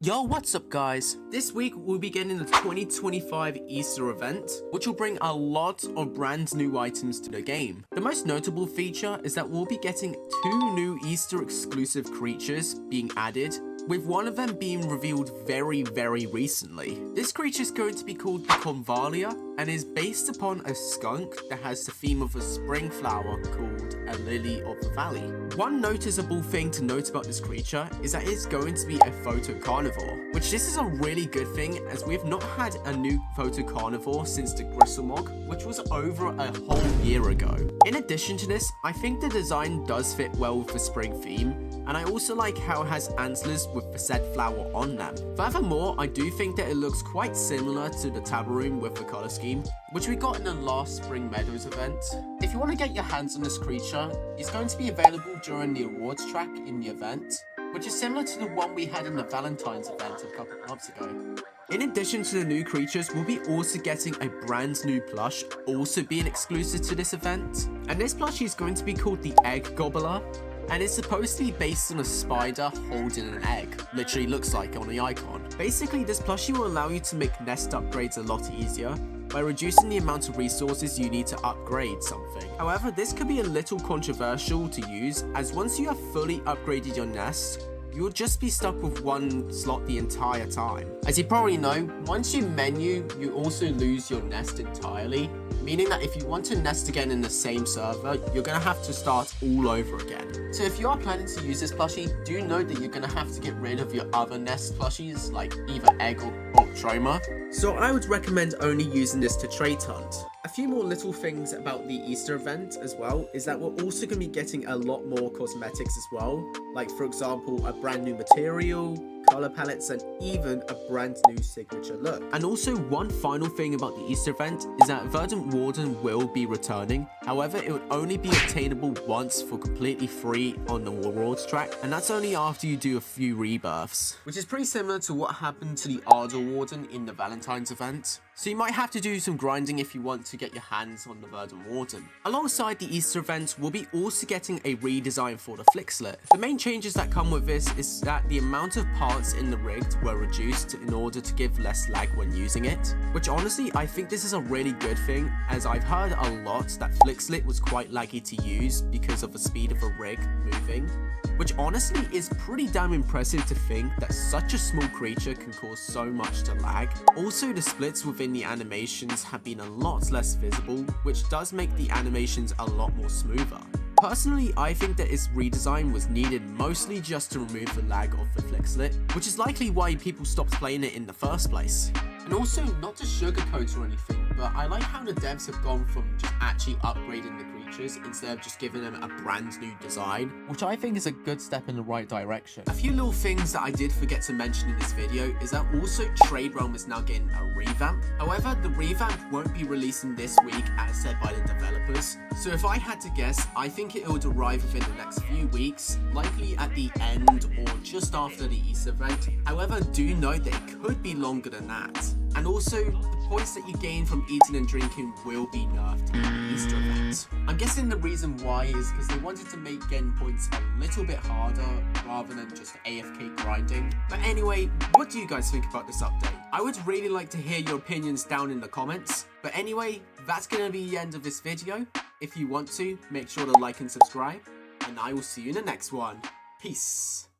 Yo, what's up guys? This week we'll be getting the 2025 Easter event, which will bring a lot of brand new items to the game. The most notable feature is that we'll be getting 2 new Easter exclusive creatures being added, with one of them being revealed very recently. This creature is going to be called the Convarlia and is based upon a skunk that has the theme of a spring flower called a lily of the valley. One noticeable thing to note about this creature is that it's going to be a photo carnivore, which this is a really good thing as we have not had a new photo carnivore since the Gristlemog, which was over a whole year ago. In addition to this, I think the design does fit well with the spring theme, and I also like how it has antlers with the said flower on them. Furthermore, I do think that it looks quite similar to the Tabaroom with the color scheme, which we got in the last Spring Meadows event. If you want to get your hands on this creature, it's going to be available during the awards track in the event, which is similar to the one we had in the Valentine's event a couple of months ago. In addition to the new creatures, we'll be also getting a brand new plush, also being exclusive to this event. And this plushie is going to be called the Egg Gobbler, and it's supposed to be based on a spider holding an egg. Literally looks like on the icon. Basically, this plushie will allow you to make nest upgrades a lot easier by reducing the amount of resources you need to upgrade something. However, this could be a little controversial to use, as once you have fully upgraded your nest, you'll just be stuck with one slot the entire time. As you probably know, once you menu, you also lose your nest entirely, meaning that if you want to nest again in the same server, you're going to have to start all over again. So if you are planning to use this plushie, do note that you're going to have to get rid of your other nest plushies, like either Egg or Troma. So I would recommend only using this to trait hunt. A few more little things about the Easter event as well is that we're also going to be getting a lot more cosmetics as well, like for example a brand new material, color palettes, and even a brand new signature look. And also one final thing about the Easter event is that Verdant Warden will be returning. However, it would only be obtainable once for completely free on the rewards track, and that's only after you do a few rebirths, which is pretty similar to what happened to the Ardor Warden in the Valentine's event. So you might have to do some grinding if you want to get your hands on the Verdant Warden. Alongside the Easter event, we'll be also getting a redesign for the Flixlit. The main changes that come with this is that the amount of parts in the rig were reduced in order to give less lag when using it, which honestly I think this is a really good thing, as I've heard a lot that Flixlit was quite laggy to use because of the speed of a rig moving, which honestly is pretty damn impressive to think that such a small creature can cause so much to lag. Also, the splits within the animations have been a lot less visible, which does make the animations a lot more smoother. Personally, I think that its redesign was needed mostly just to remove the lag of the Flixlit, which is likely why people stopped playing it in the first place. And also, not to sugarcoat or anything, but I like how the devs have gone from just actually upgrading the creatures instead of just giving them a brand new design, which I think is a good step in the right direction. A few little things that I did forget to mention in this video is that also Trade Realm is now getting a revamp. However, the revamp won't be releasing this week as said by the developers, so if I had to guess, I think it will arrive within the next few weeks, likely at the end or just after the Easter event. However, do note that it could be longer than that. And also, the points that you gain from eating and drinking will be nerfed in the Easter event. I'm guessing the reason why is because they wanted to make getting points a little bit harder rather than just AFK grinding. But anyway, what do you guys think about this update? I would really like to hear your opinions down in the comments. But anyway, that's going to be the end of this video. If you want to, make sure to like and subscribe, and I will see you in the next one. Peace.